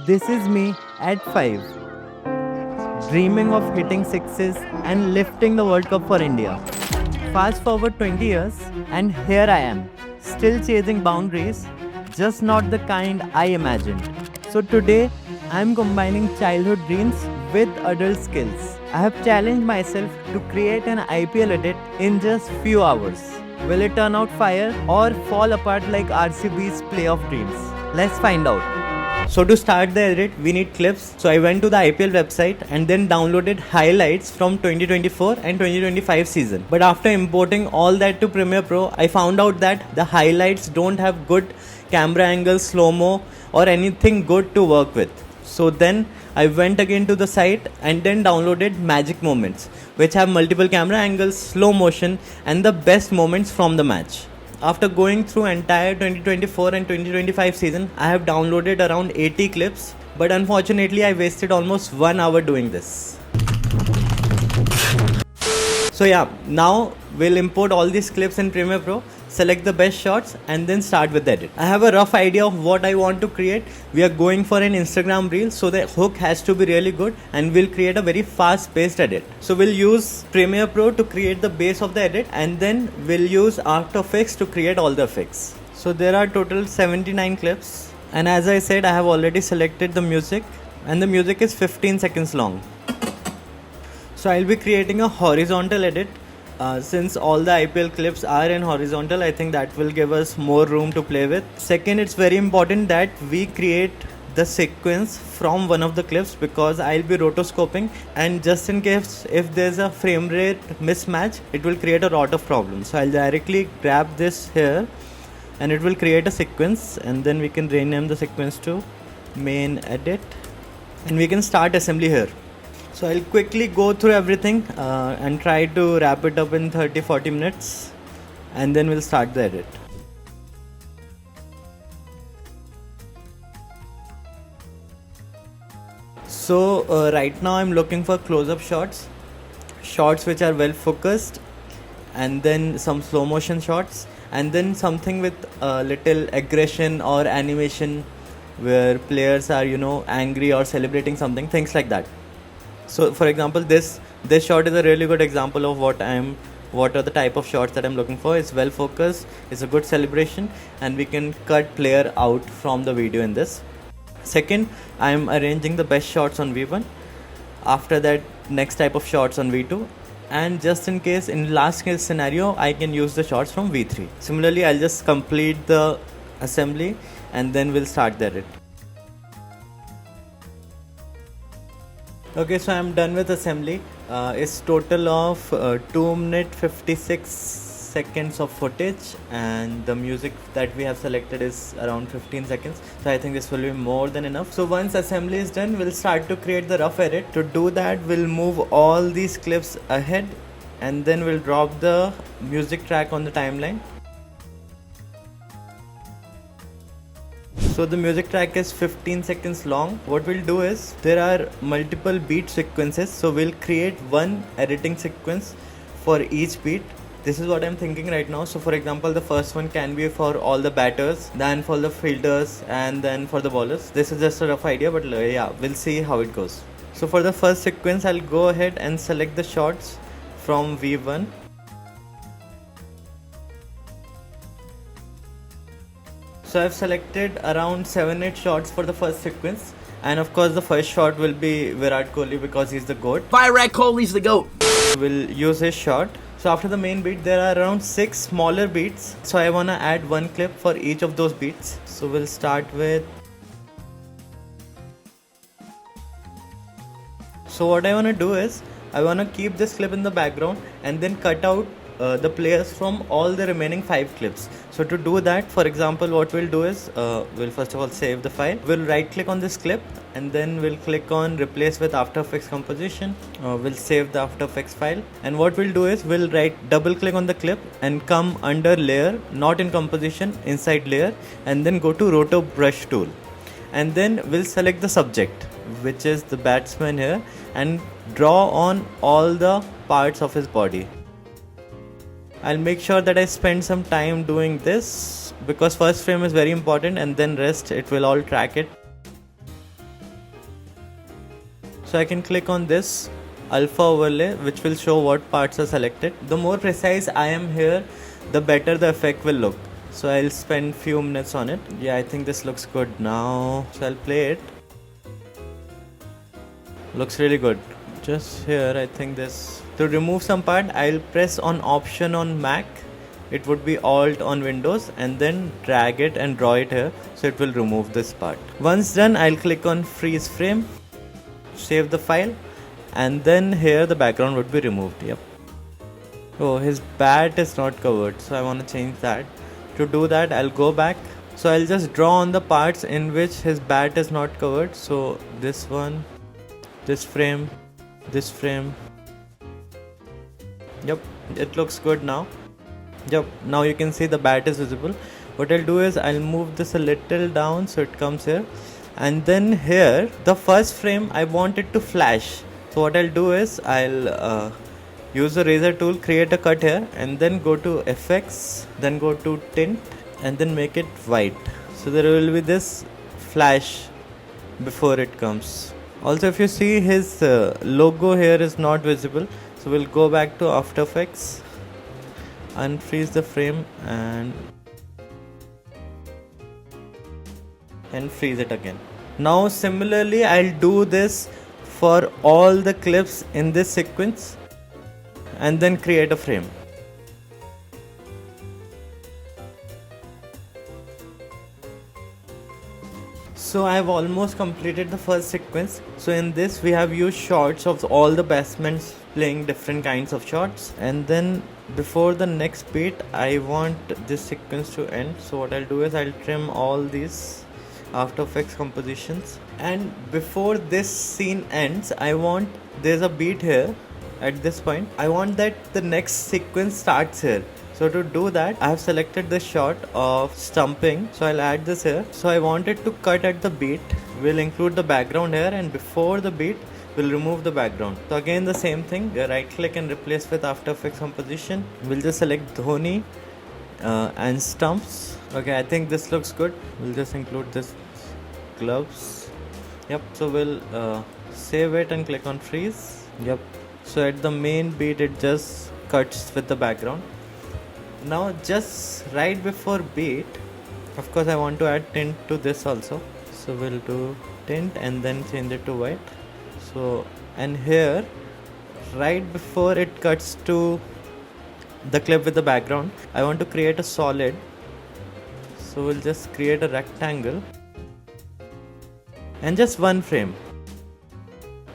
This is me at 5, dreaming of hitting sixes and lifting the World Cup for India. Fast forward 20 years, and here I am, still chasing boundaries, just not the kind I imagined. So today, I'm combining childhood dreams with adult skills. I have challenged myself to create an IPL edit in just few hours. Will it turn out fire or fall apart like RCB's playoff dreams? Let's find out. So to start the edit, we need clips. So I went to the IPL website and then downloaded highlights from 2024 and 2025 season. But after importing all that to Premiere Pro, I found out that the highlights don't have good camera angles, slow-mo or anything good to work with. So then I went again to the site and then downloaded Magic Moments, which have multiple camera angles, slow motion and the best moments from the match. After going through entire 2024 and 2025 season, I have downloaded around 80 clips, but unfortunately I wasted almost 1 hour doing this. So yeah, now we'll import all these clips in Premiere Pro, select the best shots and then start with the edit. I have a rough idea of what I want to create. We are going for an Instagram reel, so the hook has to be really good and we'll create a very fast paced edit. So we'll use Premiere Pro to create the base of the edit and then we'll use After Effects to create all the effects. So there are total 79 clips, and as I said, I have already selected the music and the music is 15 seconds long. So I'll be creating a horizontal edit. Since all the IPL clips are in horizontal, I think that will give us more room to play with. Second, it's very important that we create the sequence from one of the clips because I'll be rotoscoping, and just in case if there's a frame rate mismatch, it will create a lot of problems. So I'll directly grab this here and it will create a sequence, and then we can rename the sequence to main edit and we can start assembly here. So I'll quickly go through everything and try to wrap it up in 30-40 minutes and then we'll start the edit. So right now I'm looking for close-up shots which are well focused, and then some slow motion shots, and then something with a little aggression or animation where players are, angry or celebrating something, things like that. So for example, this shot is a really good example of what are the type of shots that I'm looking for. It's well focused, it's a good celebration, and we can cut player out from the video in this. Second, I'm arranging the best shots on V1. After that, next type of shots on V2. And just in case, in last case scenario, I can use the shots from V3. Similarly, I'll just complete the assembly and then we'll start the edit. Okay, so I'm done with assembly. It's total of 2 minutes 56 seconds of footage, and the music that we have selected is around 15 seconds. So I think this will be more than enough. So once assembly is done, we'll start to create the rough edit. To do that, we'll move all these clips ahead and then we'll drop the music track on the timeline. So the music track is 15 seconds long. What we'll do is, there are multiple beat sequences, so we'll create one editing sequence for each beat. This is what I'm thinking right now. So for example, the first one can be for all the batters, then for the fielders, and then for the bowlers. This is just a rough idea, but yeah, we'll see how it goes. So for the first sequence, I'll go ahead and select the shots from V1. So I've selected around 7-8 shots for the first sequence, and of course the first shot will be Virat Kohli because he's the GOAT. Virat Kohli's the GOAT! We'll use his shot. So after the main beat, there are around 6 smaller beats. So I wanna add one clip for each of those beats. So we'll start with... So what I wanna do is, I wanna keep this clip in the background and then cut out the players from all the remaining 5 clips. So to do that, for example, what we'll do is, we'll first of all save the file. We'll right click on this clip and then we'll click on replace with After Effects composition. We'll save the After Effects file, and what we'll do is, we'll double click on the clip and come under layer, not in composition, inside layer, and then go to Roto Brush tool, and then we'll select the subject, which is the batsman here, and draw on all the parts of his body. I'll make sure that I spend some time doing this because first frame is very important and then rest it will all track it. So I can click on this alpha overlay, which will show what parts are selected. The more precise I am here, the better the effect will look. So I'll spend few minutes on it. Yeah, I think this looks good now. So I'll play it. Looks really good. Just here, I think this. To remove some part, I'll press on Option on Mac. It would be Alt on Windows, and then drag it and draw it here. So it will remove this part. Once done, I'll click on Freeze Frame. Save the file. And then here the background would be removed. Yep. Oh, his bat is not covered. So I want to change that. To do that, I'll go back. So I'll just draw on the parts in which his bat is not covered. So this one, this frame, this frame. Yep, it looks good now. Yep, now you can see the bat is visible. What I'll do is I'll move this a little down so it comes here. And then here, the first frame, I want it to flash. So what I'll do is I'll use the razor tool, create a cut here, and then go to effects, then go to tint, and then make it white. So there will be this flash before it comes. Also, if you see, his logo here is not visible. So we'll go back to After Effects, unfreeze the frame, and freeze it again. Now similarly, I'll do this for all the clips in this sequence, and then create a frame. So I have almost completed the first sequence. So in this we have used shots of all the batsmen playing different kinds of shots, and then before the next beat I want this sequence to end. So what I'll do is I'll trim all these After Effects compositions, and before this scene ends, I want, there's a beat here at this point, I want that the next sequence starts here. So to do that, I have selected the shot of stumping, so I'll add this here. So I want it to cut at the beat. We'll include the background here, and before the beat we'll remove the background. So again the same thing, right click and replace with After Effects composition. We'll just select Dhoni and stumps. Okay, I think this looks good. We'll just include this gloves. Yep, so we'll save it and click on freeze. Yep, so at the main beat it just cuts with the background. Now just right before beat, of course I want to add tint to this also. So we'll do tint and then change it to white. So, and here right before it cuts to the clip with the background, I want to create a solid. So we'll just create a rectangle and just one frame,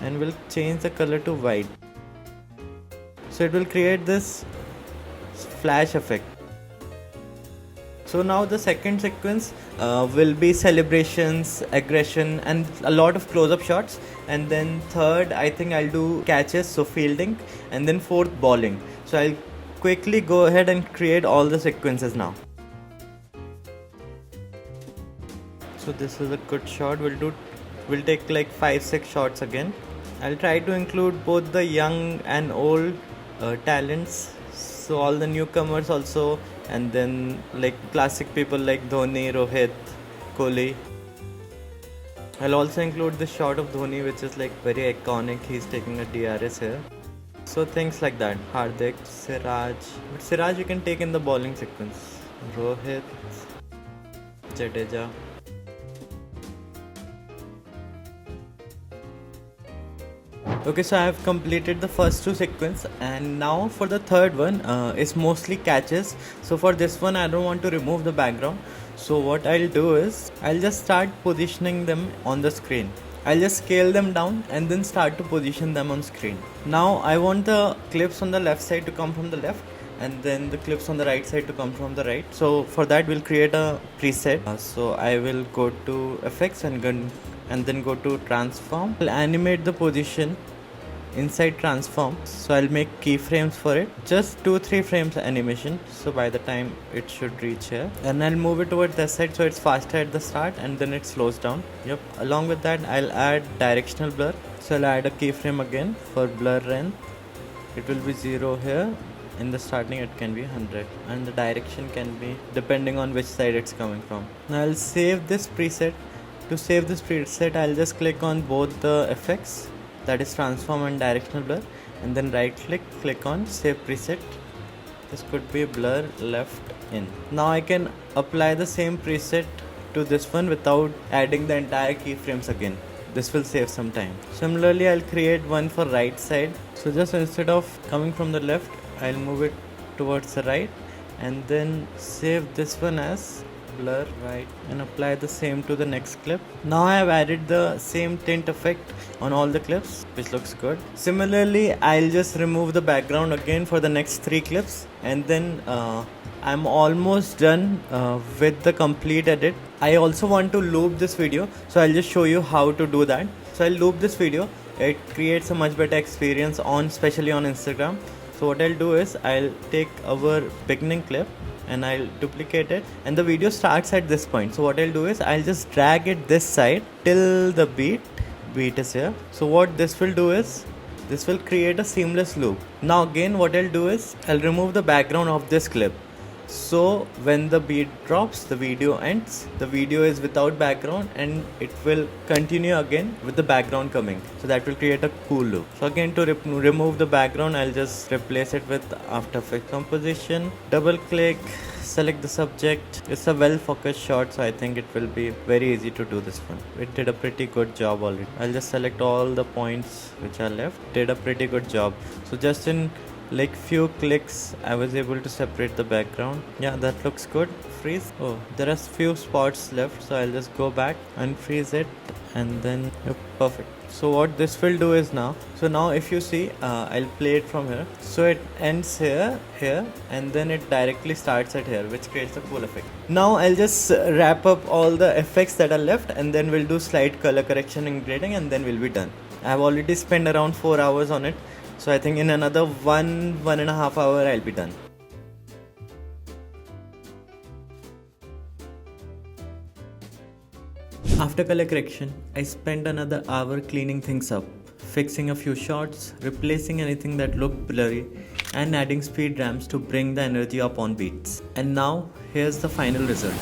and we'll change the color to white. So it will create this flash effect. So now the second sequence will be celebrations, aggression, and a lot of close-up shots. And then third, I think I'll do catches, so fielding, and then fourth, bowling. So I'll quickly go ahead and create all the sequences now. So this is a good shot. We'll take like 5-6 shots again. I'll try to include both the young and old talents, so all the newcomers also, and then like classic people like Dhoni, Rohit, Kohli. I'll also include the shot of Dhoni, which is like very iconic. He's taking a DRS here. So things like that. Hardik, Siraj. But Siraj you can take in the bowling sequence. Rohit, Jadeja. Okay, so I have completed the first two sequences, and now for the third one, it's mostly catches. So for this one I don't want to remove the background. So what I'll do is I'll just start positioning them on the screen. I'll just scale them down and then start to position them on screen. Now I want the clips on the left side to come from the left, and then the clips on the right side to come from the right. So for that we'll create a preset. So I will go to effects and then go to transform. I'll animate the position inside transform, so I'll make keyframes for it, just 2-3 frames animation. So by the time it should reach here, and I'll move it towards this side so it's faster at the start and then it slows down. Yep, along with that I'll add directional blur. So I'll add a keyframe again for blur length. It will be 0 here. In the starting it can be 100, and the direction can be depending on which side it's coming from. Now I'll save this preset. To save this preset, I'll just click on both the effects, that is transform and directional blur, and then right click on save preset. This could be blur left in. Now I can apply the same preset to this one without adding the entire keyframes again. This will save some time. Similarly, I'll create one for right side. So just instead of coming from the left, I'll move it towards the right and then save this one as blur right and apply the same to the next clip. Now I have added the same tint effect on all the clips, which looks good. Similarly, I'll just remove the background again for the next 3 clips, and then I'm almost done with the complete edit. I also want to loop this video, so I'll just show you how to do that. So I'll loop this video. It creates a much better experience especially on Instagram. So what I'll do is I'll take our beginning clip and I'll duplicate it, and the video starts at this point. So what I'll do is I'll just drag it this side till the beat is here. So what this will do is this will create a seamless loop. Now again what I'll do is I'll remove the background of this clip. So when the beat drops, the video ends. The video is without background and it will continue again with the background coming. So that will create a cool loop. So again, to remove the background, I'll just replace it with After Effects composition. Double click, select the subject. It's a well focused shot, so I think it will be very easy to do this one. It did a pretty good job already. I'll just select all the points which are left. Did a pretty good job. So just in like few clicks I was able to separate the background. Yeah, that looks good. Freeze. Oh, there are few spots left, so I'll just go back, unfreeze it, and then perfect. So what this will do is now if you see, I'll play it from here. So it ends here, and then it directly starts at here, which creates a cool effect. Now I'll just wrap up all the effects that are left, and then we'll do slight color correction and grading, and then we'll be done. I've already spent around 4 hours on it. So I think in another 1.5 hours I'll be done. After color correction, I spent another hour cleaning things up, fixing a few shots, replacing anything that looked blurry, and adding speed ramps to bring the energy up on beats. And now, here's the final result.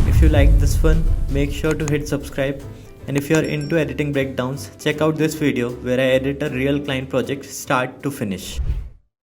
If you liked this one, make sure to hit subscribe, and if you are into editing breakdowns, check out this video where I edit a real client project start to finish.